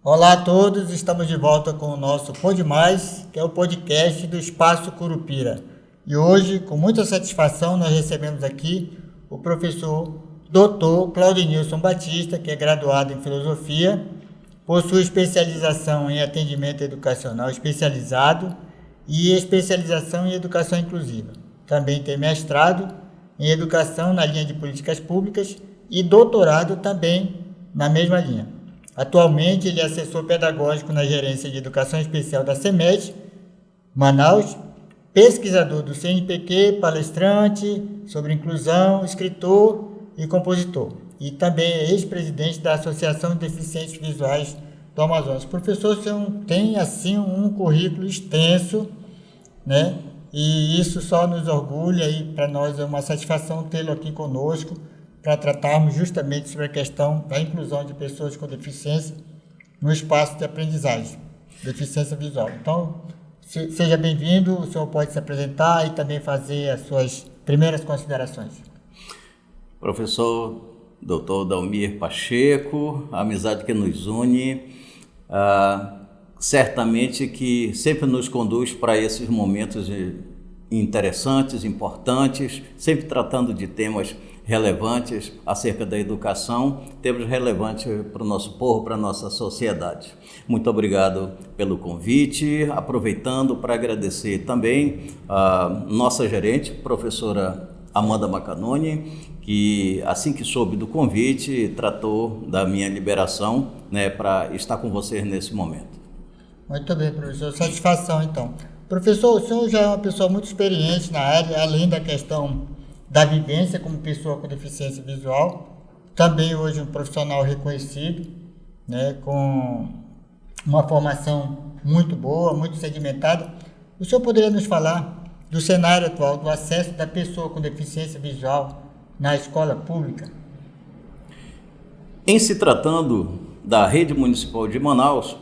Olá a todos, estamos de volta com o nosso Pod Mais, que é o podcast do Espaço Curupira. E hoje, com muita satisfação, nós recebemos aqui o professor Dr. Claudinilson Batista, que é graduado em Filosofia, possui especialização em atendimento educacional especializado e especialização em educação inclusiva. Também tem mestrado em educação na linha de políticas públicas e doutorado também na mesma linha. Atualmente, ele é assessor pedagógico na Gerência de Educação Especial da CEMED, Manaus, pesquisador do CNPq, palestrante sobre inclusão, escritor e compositor. E também é ex-presidente da Associação de Deficientes Visuais do Amazonas. Professor, você tem assim um currículo extenso, né? E isso só nos orgulha e para nós é uma satisfação tê-lo aqui conosco, para tratarmos justamente sobre a questão da inclusão de pessoas com deficiência no espaço de aprendizagem, deficiência visual. Então, seja bem-vindo, o senhor pode se apresentar e também fazer as suas primeiras considerações. Professor Dr. Dalmir Pacheco, a amizade que nos une, certamente que sempre nos conduz para esses momentos interessantes, importantes, sempre tratando de temas relevantes acerca da educação, temas relevantes para o nosso povo, para a nossa sociedade. Muito obrigado pelo convite, aproveitando para agradecer também a nossa gerente, professora Amanda Macanoni, que assim que soube do convite, tratou da minha liberação, né, para estar com vocês nesse momento. Muito bem, professor. Satisfação, então. Professor, o senhor já é uma pessoa muito experiente na área, além da questão da vivência como pessoa com deficiência visual, também hoje um profissional reconhecido, né, com uma formação muito boa, muito segmentada. O senhor poderia nos falar do cenário atual do acesso da pessoa com deficiência visual na escola pública? Em se tratando da rede municipal de Manaus,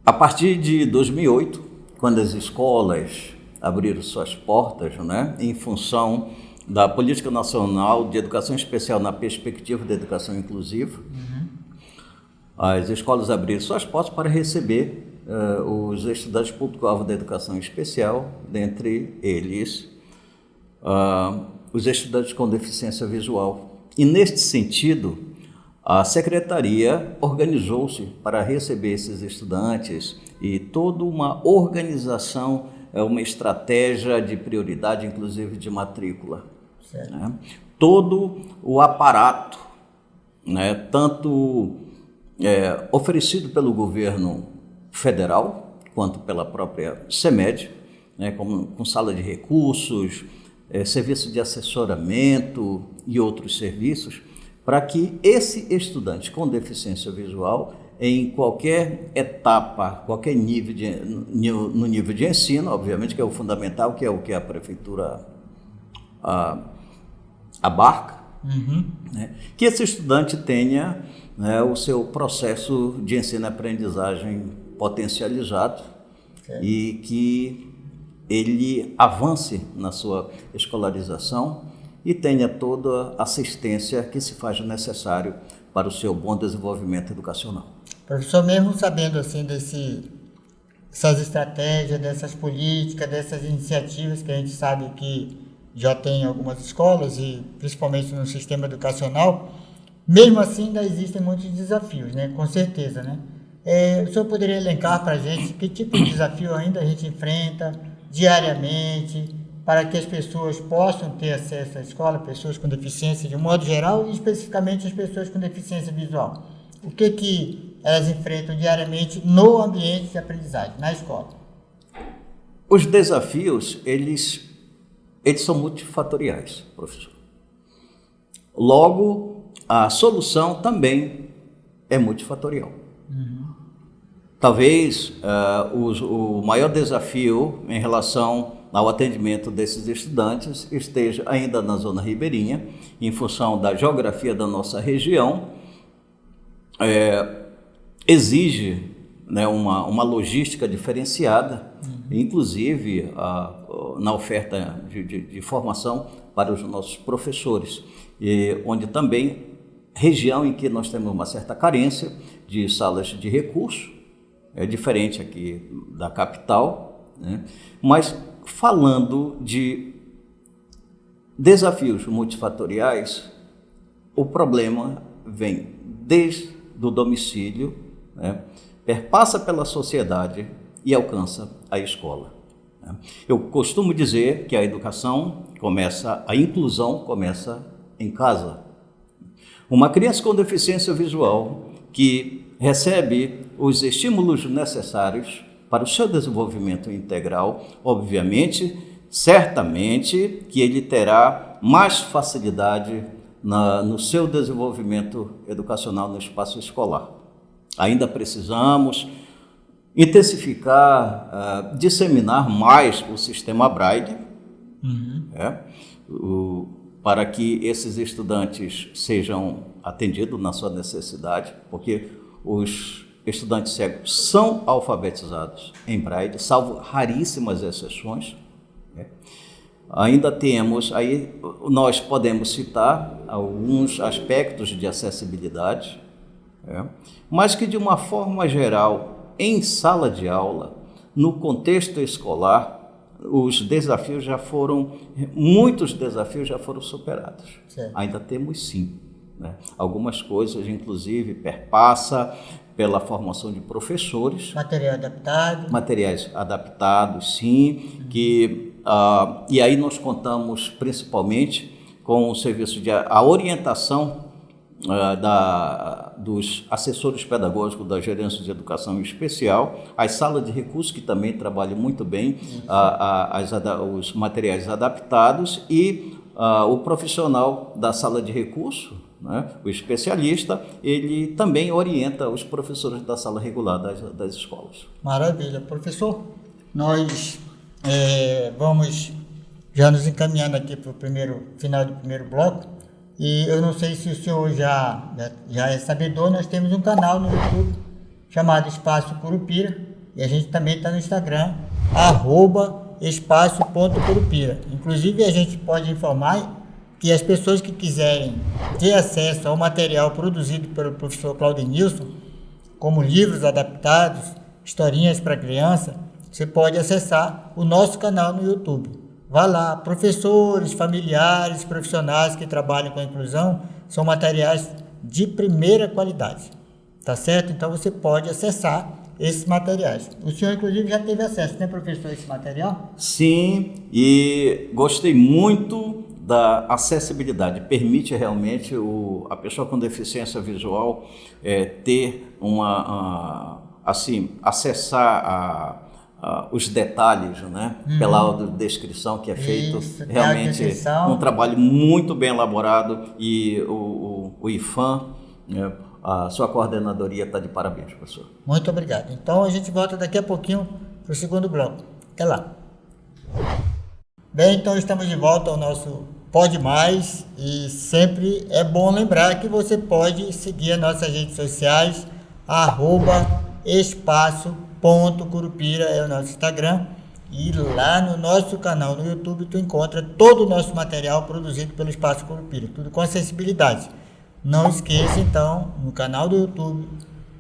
a partir de 2008, quando as escolas abriram suas portas, né, em função da Política Nacional de Educação Especial na perspectiva da educação inclusiva, as escolas abriram suas portas para receber os estudantes público-alvo da educação especial, dentre eles os estudantes com deficiência visual. E neste sentido, a Secretaria organizou-se para receber esses estudantes e toda uma organização, uma estratégia de prioridade, inclusive de matrícula. Né? Todo o aparato, né, tanto oferecido pelo governo federal, quanto pela própria CEMED, né, com sala de recursos, serviço de assessoramento e outros serviços, para que esse estudante com deficiência visual, em qualquer etapa, qualquer nível no nível de ensino, obviamente que é o fundamental, que é o que a prefeitura abarca, né, que esse estudante tenha, né, o seu processo de ensino e aprendizagem potencializado, e que ele avance na sua escolarização e tenha toda a assistência que se faz necessário para o seu bom desenvolvimento educacional. Professor, mesmo sabendo assim dessas estratégias, dessas políticas, dessas iniciativas que a gente sabe que já tem em algumas escolas e principalmente no sistema educacional, mesmo assim ainda existem muitos desafios, né? Com certeza, né? O senhor poderia elencar para a gente que tipo de desafio ainda a gente enfrenta diariamente para que as pessoas possam ter acesso à escola, pessoas com deficiência de um modo geral e especificamente as pessoas com deficiência visual? O que elas enfrentam diariamente no ambiente de aprendizagem, na escola? Os desafios, eles são multifatoriais, professor. Logo, a solução também é multifatorial. Talvez o maior desafio em relação ao atendimento desses estudantes esteja ainda na zona ribeirinha, em função da geografia da nossa região, exige, né, uma logística diferenciada, inclusive na oferta de formação para os nossos professores, onde também região em que nós temos uma certa carência de salas de recurso, é diferente aqui da capital, né? Mas falando de desafios multifatoriais, o problema vem desde o domicílio, né? Perpassa pela sociedade e alcança a escola. Eu costumo dizer que a inclusão começa em casa. Uma criança com deficiência visual que recebe os estímulos necessários para o seu desenvolvimento integral, obviamente, certamente que ele terá mais facilidade no seu desenvolvimento educacional no espaço escolar. Ainda precisamos intensificar, disseminar mais o sistema Braille, para que esses estudantes sejam atendidos na sua necessidade, porque os estudantes cegos são alfabetizados em Braille, salvo raríssimas exceções. Ainda temos, aí nós podemos citar alguns aspectos de acessibilidade, mas que de uma forma geral, em sala de aula, no contexto escolar, muitos desafios já foram superados. Certo. Ainda temos sim, né? Algumas coisas, inclusive, perpassa pela formação de professores. Materiais adaptados, sim, e aí nós contamos principalmente com o serviço de orientação dos assessores pedagógicos da Gerência de Educação Especial, as salas de recursos, que também trabalham muito bem os materiais adaptados, e o profissional da sala de recurso, né, o especialista, ele também orienta os professores da sala regular das escolas. Maravilha. Professor, nós vamos já nos encaminhando aqui para o final do primeiro bloco. E eu não sei se o senhor já é sabedor, nós temos um canal no YouTube chamado Espaço Curupira, e a gente também está no Instagram, @espaço.curupira. Inclusive, a gente pode informar que as pessoas que quiserem ter acesso ao material produzido pelo professor Claudenilson, como livros adaptados, historinhas para criança, você pode acessar o nosso canal no YouTube. Vá lá, professores, familiares, profissionais que trabalham com a inclusão, são materiais de primeira qualidade, tá certo? Então você pode acessar esses materiais. O senhor, inclusive, já teve acesso, né, professor, a esse material? Sim, e gostei muito da acessibilidade. Permite realmente a pessoa com deficiência visual ter acessar os detalhes, né? Pela audiodescrição que é feito. Isso, realmente um trabalho muito bem elaborado, e o IFAM, a sua coordenadoria, está de parabéns, professor. Muito obrigado. Então a gente volta daqui a pouquinho para o segundo bloco. Até lá. Bem, então estamos de volta ao nosso Pode Mais, e sempre é bom lembrar que você pode seguir as nossas redes sociais, @espaço.curupira é o nosso Instagram, e lá no nosso canal no YouTube tu encontra todo o nosso material produzido pelo Espaço Curupira, tudo com acessibilidade. Não esqueça então, no canal do YouTube,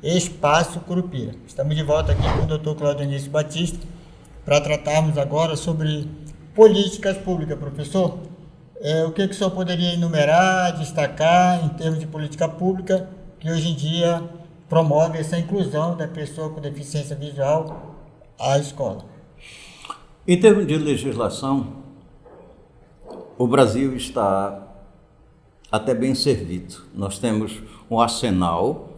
Espaço Curupira. Estamos de volta aqui com o Dr. Claudenilson Batista para tratarmos agora sobre políticas públicas. Professor, o que o senhor poderia enumerar, destacar em termos de política pública que hoje em dia promove essa inclusão da pessoa com deficiência visual à escola? Em termos de legislação, o Brasil está até bem servido. Nós temos um arsenal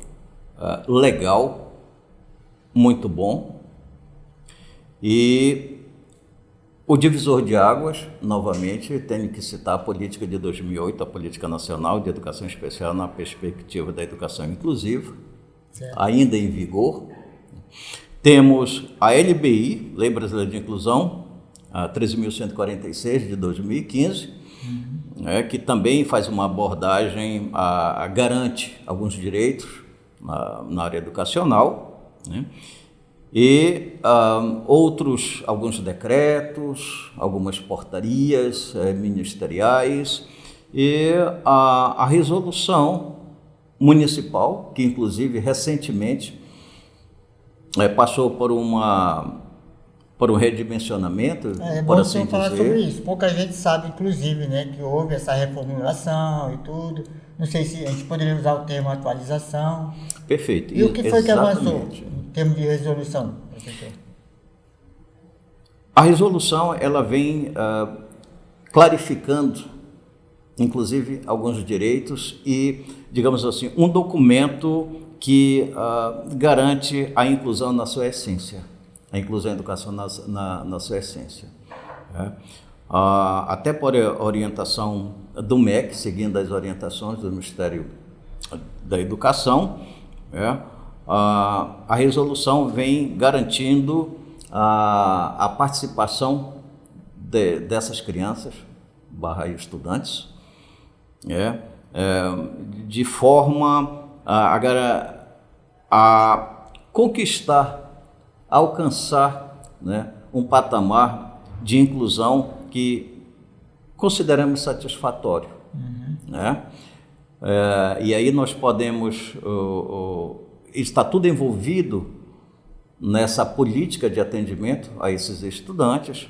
legal muito bom, e o divisor de águas, novamente, tenho que citar a política de 2008, a Política Nacional de Educação Especial na perspectiva da educação inclusiva, certo, ainda em vigor. Temos a LBI, Lei Brasileira de Inclusão, a 13.146 de 2015, que também faz uma abordagem, garante alguns direitos na área educacional, né? E alguns decretos, algumas portarias ministeriais, e a resolução municipal, que inclusive recentemente passou por um redimensionamento, É por bom o assim senhor falar dizer. sobre isso. Pouca gente sabe, inclusive, né, que houve essa reformulação e tudo. Não sei se a gente poderia usar o termo atualização. Perfeito. E o que foi que avançou Exatamente. em termos de resolução, professor? A resolução ela vem clarificando, inclusive, alguns direitos e, digamos assim, um documento que garante a inclusão na sua essência, a inclusão da educação na sua essência. Até por orientação do MEC, seguindo as orientações do Ministério da Educação, a resolução vem garantindo a participação dessas crianças / estudantes, de forma a conquistar, alcançar, né, um patamar de inclusão que consideramos satisfatório. Né? E aí nós podemos, está tudo envolvido nessa política de atendimento a esses estudantes,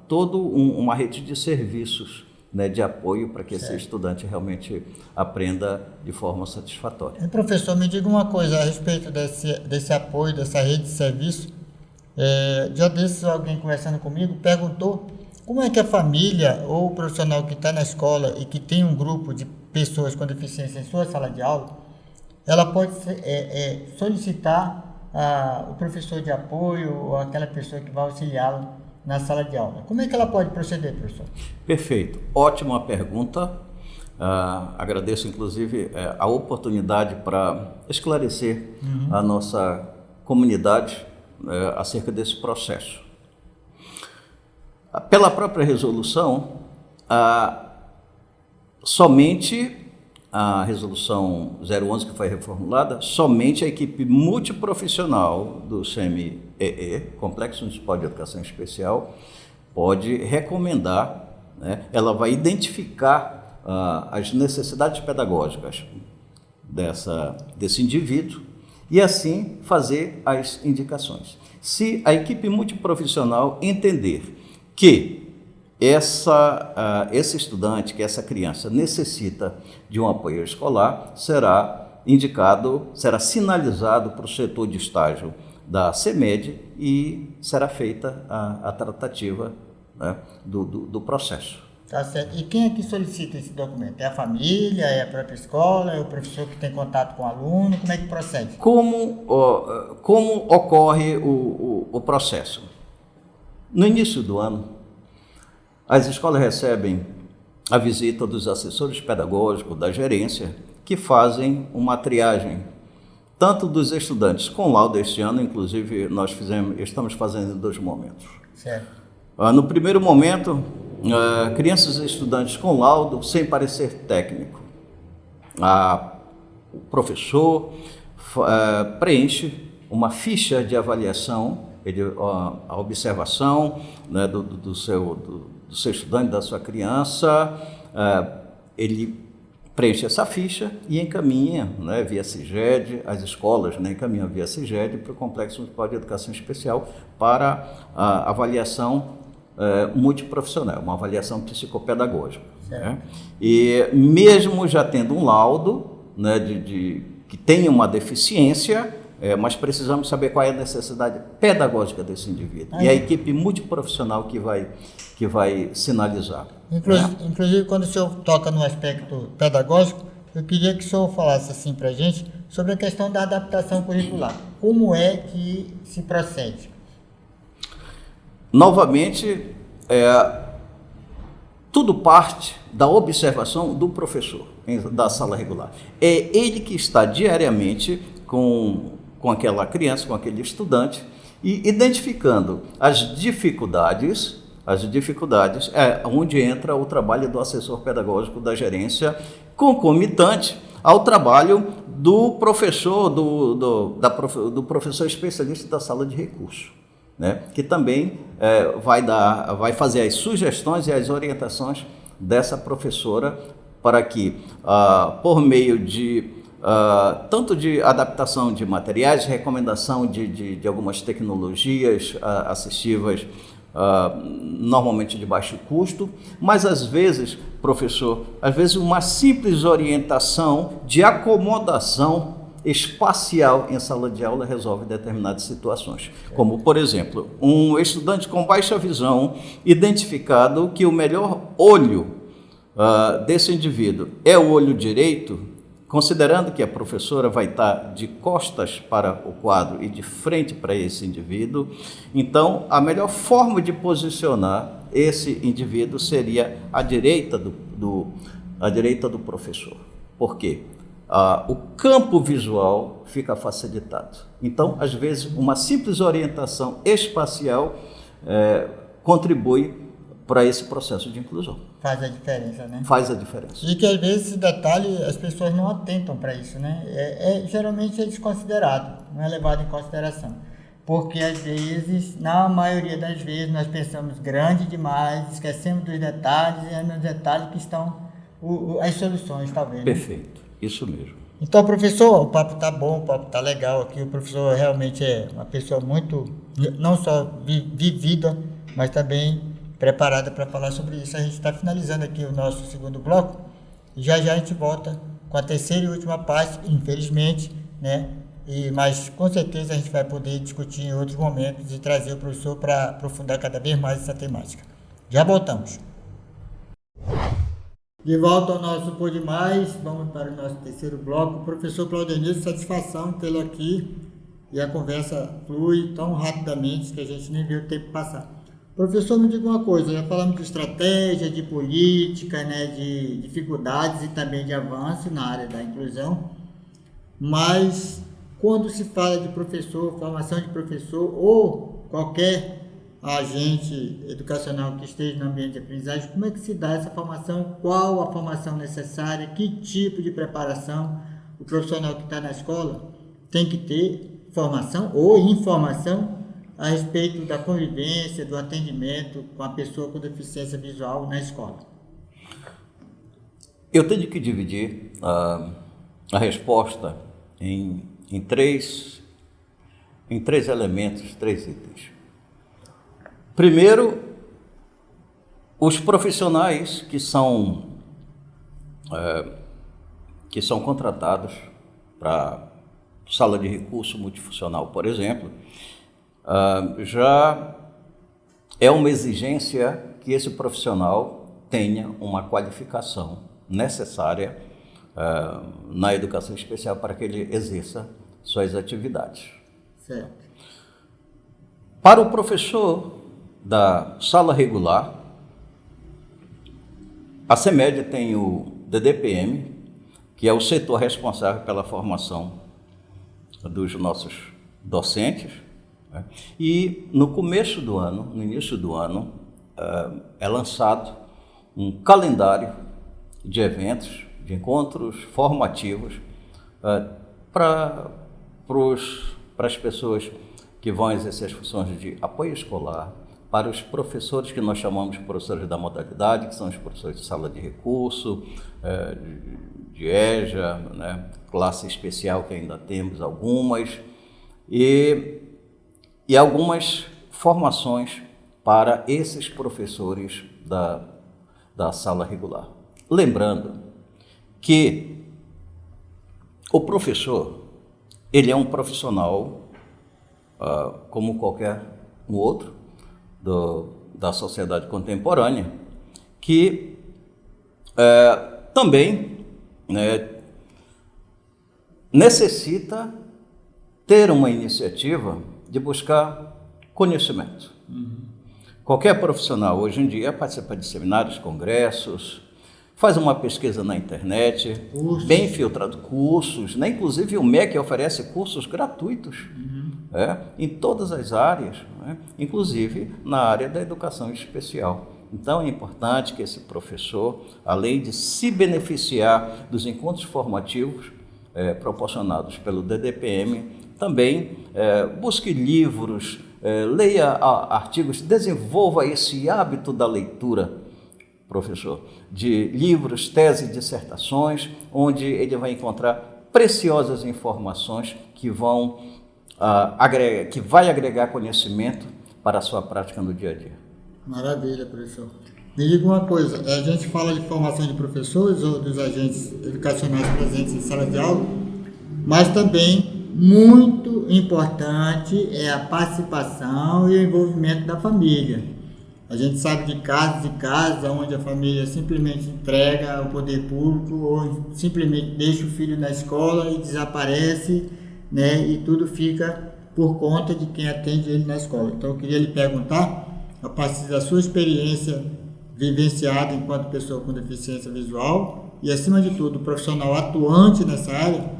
toda uma rede de serviços, né, de apoio para que esse estudante realmente aprenda de forma satisfatória. E, professor, me diga uma coisa a respeito desse apoio, dessa rede de serviço. Dia desses, alguém conversando comigo perguntou como é que a família ou o profissional que está na escola e que tem um grupo de pessoas com deficiência em sua sala de aula, ela pode solicitar o professor de apoio ou aquela pessoa que vai auxiliá-lo na sala de aula. Como é que ela pode proceder, professor? Perfeito. Ótima pergunta. Agradeço, inclusive, a oportunidade para esclarecer a nossa comunidade acerca desse processo. Pela própria resolução, somente a resolução 011 que foi reformulada, somente a equipe multiprofissional do CMEE, Complexo Municipal de Educação Especial, pode recomendar, né, ela vai identificar as necessidades pedagógicas desse indivíduo e assim fazer as indicações. Se a equipe multiprofissional entender que esse estudante, que essa criança necessita de um apoio escolar, será sinalizado para o setor de estágio da CEMED e será feita a tratativa, né, do processo. Tá certo. E quem é que solicita esse documento? É a família, é a própria escola, é o professor que tem contato com o aluno? Como é que procede? Como ocorre o processo? No início do ano, as escolas recebem a visita dos assessores pedagógicos da gerência, que fazem uma triagem, tanto dos estudantes com laudo este ano, inclusive estamos fazendo em 2 momentos. Certo. No primeiro momento, crianças e estudantes com laudo sem parecer técnico. O professor preenche uma ficha de avaliação, a observação, né, do seu estudante, da sua criança, ele preenche essa ficha e encaminha, né, via CIGED, as escolas, né, encaminham via CIGED para o Complexo Municipal de Educação Especial para a avaliação multiprofissional, uma avaliação psicopedagógica. Né? E mesmo já tendo um laudo, né, que tem uma deficiência, mas precisamos saber qual é a necessidade pedagógica desse indivíduo. E a equipe multiprofissional que vai sinalizar. Inclusive, quando o senhor toca no aspecto pedagógico, eu queria que o senhor falasse assim para a gente sobre a questão da adaptação curricular. Como é que se procede? Novamente, tudo parte da observação do professor da sala regular. É ele que está diariamente com aquela criança, com aquele estudante, e identificando as dificuldades é onde entra o trabalho do assessor pedagógico da gerência, concomitante ao trabalho do professor, do professor especialista da sala de recurso, né? Que também vai fazer as sugestões e as orientações dessa professora para que, por meio de tanto de adaptação de materiais, recomendação de algumas tecnologias assistivas, normalmente de baixo custo, mas às vezes, professor, uma simples orientação de acomodação espacial em sala de aula resolve determinadas situações. Como, por exemplo, um estudante com baixa visão identificado que o melhor olho desse indivíduo é o olho direito, considerando que a professora vai estar de costas para o quadro e de frente para esse indivíduo, então a melhor forma de posicionar esse indivíduo seria à direita do professor. Por quê? O campo visual fica facilitado. Então, às vezes, uma simples orientação espacial contribui para esse processo de inclusão. Faz a diferença, né? Faz a diferença. E que às vezes esse detalhe as pessoas não atentam para isso, né? Geralmente é desconsiderado, não é levado em consideração. Porque às vezes, na maioria das vezes, nós pensamos grande demais, esquecemos dos detalhes, e é nos detalhes que estão as soluções, talvez. Né? Perfeito, isso mesmo. Então, professor, o papo tá bom, o papo tá legal aqui. O professor realmente é uma pessoa muito, não só vivida, mas também preparada para falar sobre isso. A gente está finalizando aqui o nosso segundo bloco e já a gente volta com a terceira e última parte, infelizmente, né? Mas com certeza a gente vai poder discutir em outros momentos e trazer o professor para aprofundar cada vez mais essa temática. Já voltamos. De volta ao nosso Pode Mais, vamos para o nosso terceiro bloco. Professor Claudenilson, satisfação tê-lo aqui e a conversa flui tão rapidamente que a gente nem viu o tempo passar. Professor, me diga uma coisa, já falamos de estratégia, de política, né, de dificuldades e também de avanço na área da inclusão, mas quando se fala de professor, formação de professor ou qualquer agente educacional que esteja no ambiente de aprendizagem, como é que se dá essa formação? Qual a formação necessária? Que tipo de preparação o profissional que está na escola tem que ter formação ou informação a respeito da convivência, do atendimento com a pessoa com deficiência visual na escola? Eu tenho que dividir a resposta em três elementos, três itens. Primeiro, os profissionais que são contratados para sala de recurso multifuncional, por exemplo, já é uma exigência que esse profissional tenha uma qualificação necessária na educação especial para que ele exerça suas atividades. Certo. Para o professor da sala regular, a CEMED tem o DDPM, que é o setor responsável pela formação dos nossos docentes, né? E no início do ano, é lançado um calendário de eventos, de encontros formativos para as pessoas que vão exercer as funções de apoio escolar, para os professores que nós chamamos de professores da modalidade, que são os professores de sala de recurso, de EJA, né? Classe especial, que ainda temos algumas, e algumas formações para esses professores da sala regular. Lembrando que o professor, ele é um profissional como qualquer um outro da sociedade contemporânea, que também, né, necessita ter uma iniciativa de buscar conhecimento. Qualquer profissional hoje em dia participa de seminários, congressos, faz uma pesquisa na internet, bem filtrado, cursos, né? Inclusive o MEC oferece cursos gratuitos em todas as áreas, né? Inclusive na área da educação especial. Então é importante que esse professor, além de se beneficiar dos encontros formativos proporcionados pelo DDPM, também busque livros, leia artigos, desenvolva esse hábito da leitura professor, de livros, teses, dissertações, onde ele vai encontrar preciosas informações que vai agregar conhecimento para a sua prática no dia a dia. Maravilha, professor. Me diga uma coisa, a gente fala de formação de professores ou dos agentes educacionais presentes em sala de aula, mas também muito importante é a participação e o envolvimento da família. A gente sabe de casos e casos onde a família simplesmente entrega ao poder público ou simplesmente deixa o filho na escola e desaparece, né, e tudo fica por conta de quem atende ele na escola. Então eu queria lhe perguntar, a partir da sua experiência vivenciada enquanto pessoa com deficiência visual e, acima de tudo, profissional atuante nessa área,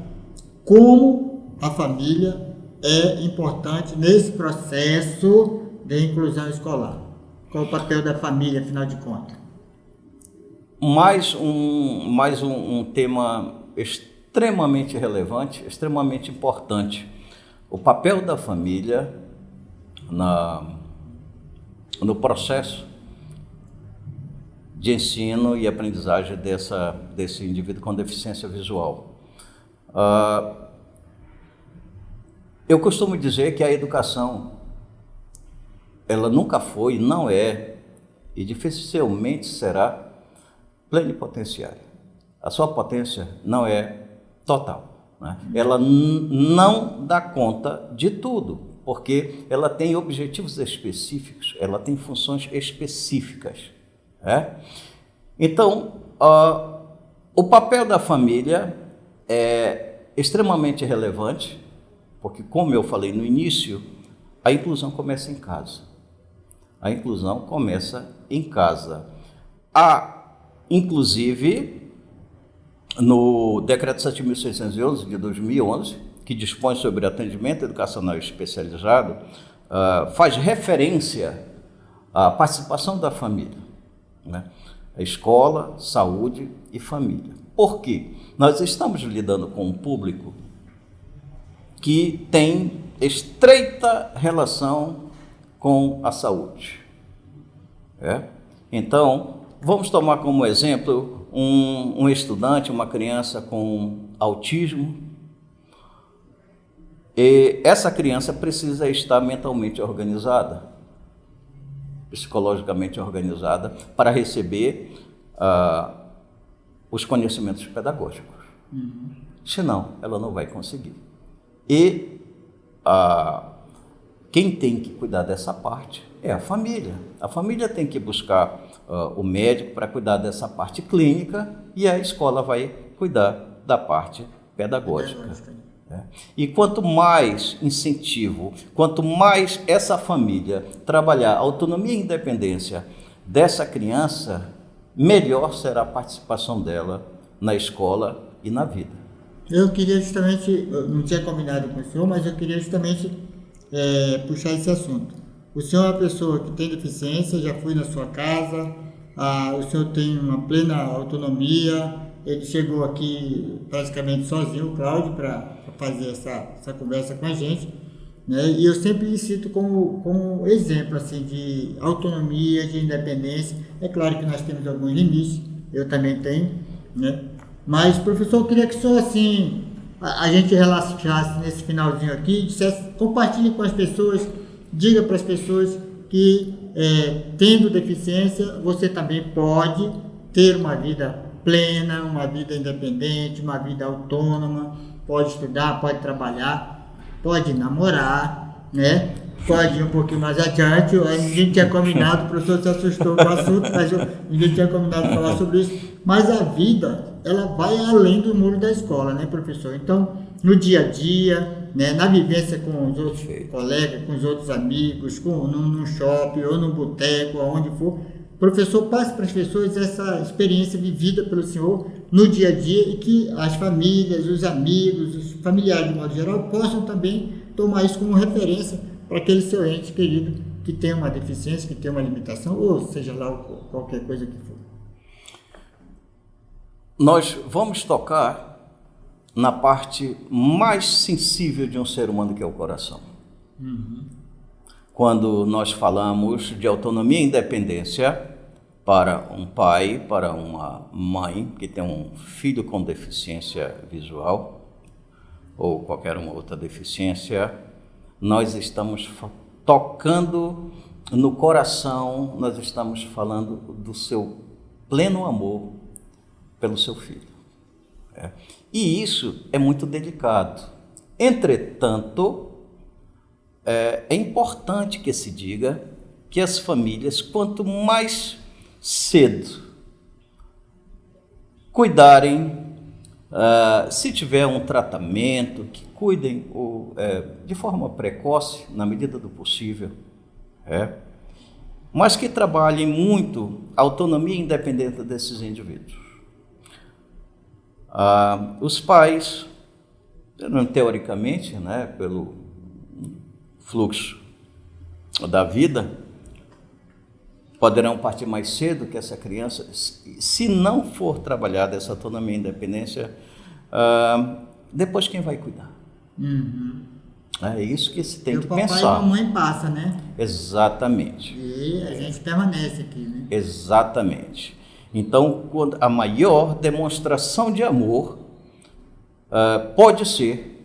como a família é importante nesse processo de inclusão escolar. Qual o papel da família, afinal de contas? Mais um tema extremamente relevante, extremamente importante. O papel da família no processo de ensino e aprendizagem desse indivíduo com deficiência visual. Eu costumo dizer que a educação, ela nunca foi, não é e dificilmente será plenipotenciária. A sua potência não é total, né? Ela não dá conta de tudo, porque ela tem objetivos específicos, ela tem funções específicas. Então, o papel da família é extremamente relevante, porque, como eu falei no início, a inclusão começa em casa. A inclusão começa em casa. Inclusive, no Decreto 7.611 de 2011, que dispõe sobre atendimento educacional especializado, faz referência à participação da família, né? A escola, saúde e família. Por quê? Nós estamos lidando com um público que tem estreita relação com a saúde. Então, vamos tomar como exemplo um estudante, uma criança com autismo. E essa criança precisa estar mentalmente organizada, psicologicamente organizada, para receber os conhecimentos pedagógicos. Senão, ela não vai conseguir. E quem tem que cuidar dessa parte é a família. A família tem que buscar o médico para cuidar dessa parte clínica e a escola vai cuidar da parte pedagógica. E quanto mais incentivo, quanto mais essa família trabalhar a autonomia e independência dessa criança, melhor será a participação dela na escola e na vida. Eu queria justamente, eu não tinha combinado com o senhor, mas eu queria justamente puxar esse assunto. O senhor é uma pessoa que tem deficiência, já foi na sua casa, o senhor tem uma plena autonomia, ele chegou aqui praticamente sozinho, o Cláudio, para fazer essa conversa com a gente, né? E eu sempre lhe cito como exemplo assim, de autonomia, de independência. É claro que nós temos alguns limites, eu também tenho, né? Mas, professor, eu queria que o senhor, assim, a gente relaxasse nesse finalzinho aqui, dissesse, compartilhe com as pessoas, diga para as pessoas que, tendo deficiência, você também pode ter uma vida plena, uma vida independente, uma vida autônoma, pode estudar, pode trabalhar, pode namorar, né? Pode ir um pouquinho mais adiante, ninguém tinha combinado, o professor se assustou com o assunto, mas ninguém tinha combinado falar sobre isso, mas a vida, ela vai além do muro da escola, né, professor? Então, no dia a dia, né, na vivência com os outros colegas, com os outros amigos, num shopping ou num boteco, aonde for, professor, passe para as pessoas essa experiência vivida pelo senhor no dia a dia e que as famílias, os amigos, os familiares, de modo geral, possam também tomar isso como referência para aquele seu ente querido que tem uma deficiência, que tem uma limitação, ou seja lá qualquer coisa que for. Nós vamos tocar na parte mais sensível de um ser humano, que é o coração. Quando nós falamos de autonomia e independência, para um pai, para uma mãe que tem um filho com deficiência visual ou qualquer uma outra deficiência, nós estamos tocando no coração, nós estamos falando do seu pleno amor pelo seu filho. E isso é muito delicado. Entretanto, é importante que se diga que as famílias, quanto mais cedo cuidarem, se tiver um tratamento, que cuidem de forma precoce, na medida do possível, mas que trabalhem muito a autonomia e independência desses indivíduos. Os pais, teoricamente, pelo fluxo da vida, poderão partir mais cedo que essa criança, se não for trabalhada essa autonomia e independência, depois quem vai cuidar? É isso que se tem que pensar. O papai e a mamãe passa, né? Exatamente. E a gente permanece aqui, né? Exatamente. Então, quando a maior demonstração de amor pode ser,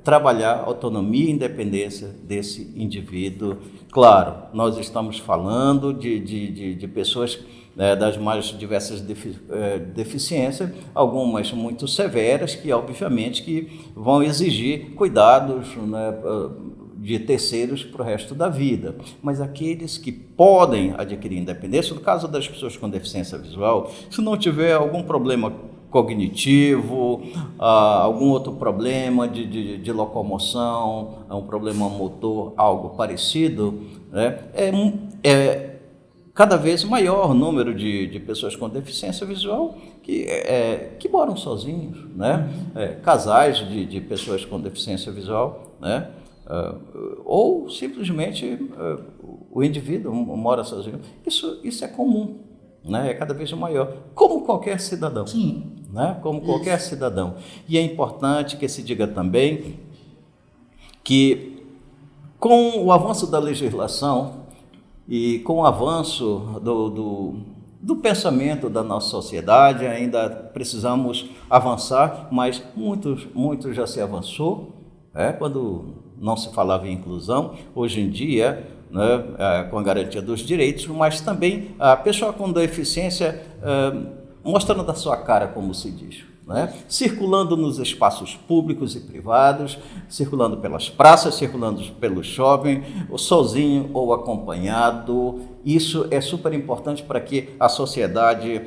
trabalhar a autonomia e independência desse indivíduo. Claro, nós estamos falando de pessoas das mais diversas deficiências, algumas muito severas, que obviamente que vão exigir cuidados de terceiros para o resto da vida. Mas aqueles que podem adquirir independência, no caso das pessoas com deficiência visual, se não tiver algum problema cognitivo, algum outro problema de locomoção, um problema motor, algo parecido, cada vez maior o número de pessoas com deficiência visual que moram sozinhos, casais de pessoas com deficiência visual, ou simplesmente o indivíduo mora sozinho. Isso é comum, é cada vez maior, como qualquer cidadão. Sim. Como qualquer cidadão. E é importante que se diga também que, com o avanço da legislação e com o avanço do pensamento da nossa sociedade, ainda precisamos avançar, mas muito já se avançou, quando não se falava em inclusão. Hoje em dia, com a garantia dos direitos, mas também a pessoa com deficiência mostrando a sua cara, como se diz, circulando nos espaços públicos e privados, circulando pelas praças, circulando pelos shopping, sozinho ou acompanhado. Isso é super importante para que a sociedade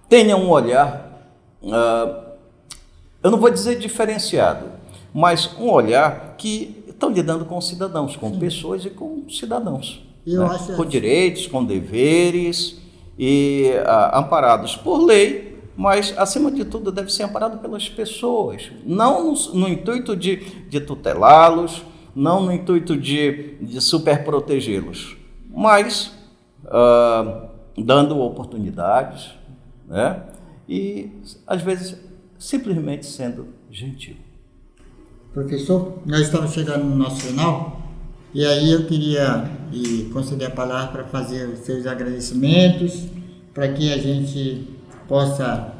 tenha um olhar, eu não vou dizer diferenciado, mas um olhar que estão lidando com cidadãos, com pessoas e com cidadãos, com direitos, com deveres, e amparados por lei, mas, acima de tudo, deve ser amparado pelas pessoas, não no intuito de tutelá-los, não no intuito de superprotegê-los, mas dando oportunidades, e, às vezes, simplesmente sendo gentil. Professor, nós estamos chegando no nosso final. E aí eu queria conceder a palavra para fazer os seus agradecimentos, para que a gente possa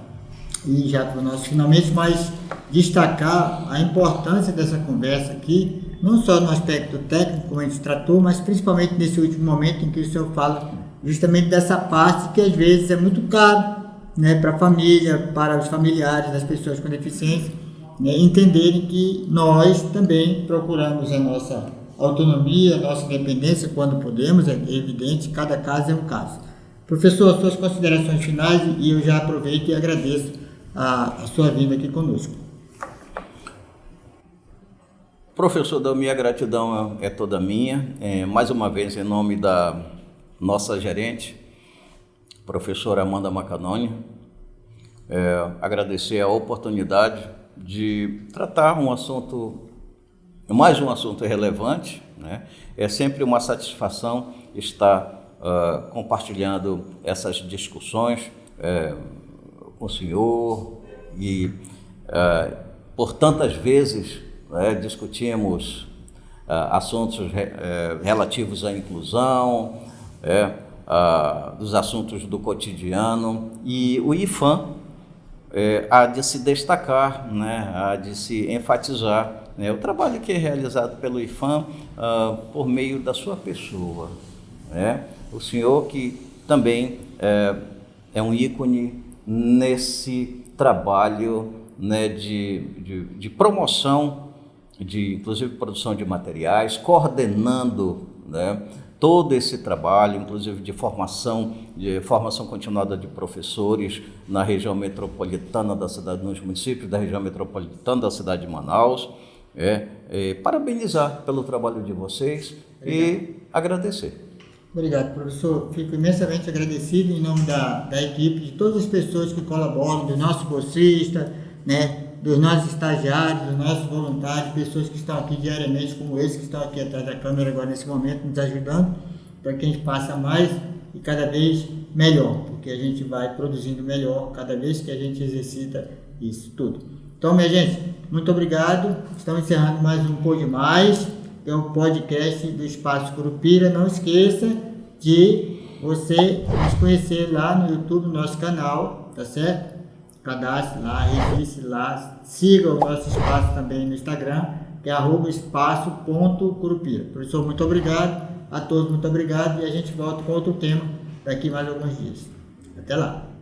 ir já para o nosso finalmente, mas destacar a importância dessa conversa aqui, não só no aspecto técnico, como a gente tratou, mas principalmente nesse último momento em que o senhor fala justamente dessa parte que às vezes é muito caro, para a família, para os familiares das pessoas com deficiência, entenderem que nós também procuramos a nossa autonomia, nossa independência quando podemos, é evidente, cada caso é um caso. Professor, suas considerações finais, e eu já aproveito e agradeço a sua vinda aqui conosco. Professor, da minha gratidão é toda minha, mais uma vez em nome da nossa gerente, professora Amanda Macanoni, agradecer a oportunidade de tratar mais um assunto relevante, É sempre uma satisfação estar compartilhando essas discussões com o senhor e por tantas vezes discutimos assuntos relativos à inclusão, dos assuntos do cotidiano, e o IFAM há de se destacar, né, há de se enfatizar, né, o trabalho que é realizado pelo IFAM por meio da sua pessoa, né? O senhor que também é um ícone nesse trabalho, né, de promoção, inclusive produção de materiais, coordenando, né, todo esse trabalho, inclusive de formação continuada de professores na região metropolitana da cidade, nos municípios da região metropolitana da cidade de Manaus. Parabenizar pelo trabalho de vocês. Obrigado. E agradecer. Obrigado, professor. Fico imensamente agradecido em nome da equipe, de todas as pessoas que colaboram, do nosso bolsista, né, dos nossos estagiários, dos nossos voluntários, pessoas que estão aqui diariamente, como esse que estão aqui atrás da câmera agora nesse momento, nos ajudando, para que a gente faça mais e cada vez melhor, porque a gente vai produzindo melhor cada vez que a gente exercita isso tudo. Então, minha gente, muito obrigado. Estamos encerrando mais um Pode Mais, que é o podcast do Espaço Curupira. Não esqueça de você nos conhecer lá no YouTube, no nosso canal, tá certo? Cadastre lá, registre lá, siga o nosso espaço também no Instagram, que é @espaço.curupira. Professor, muito obrigado, a todos muito obrigado, e a gente volta com outro tema daqui mais alguns dias. Até lá!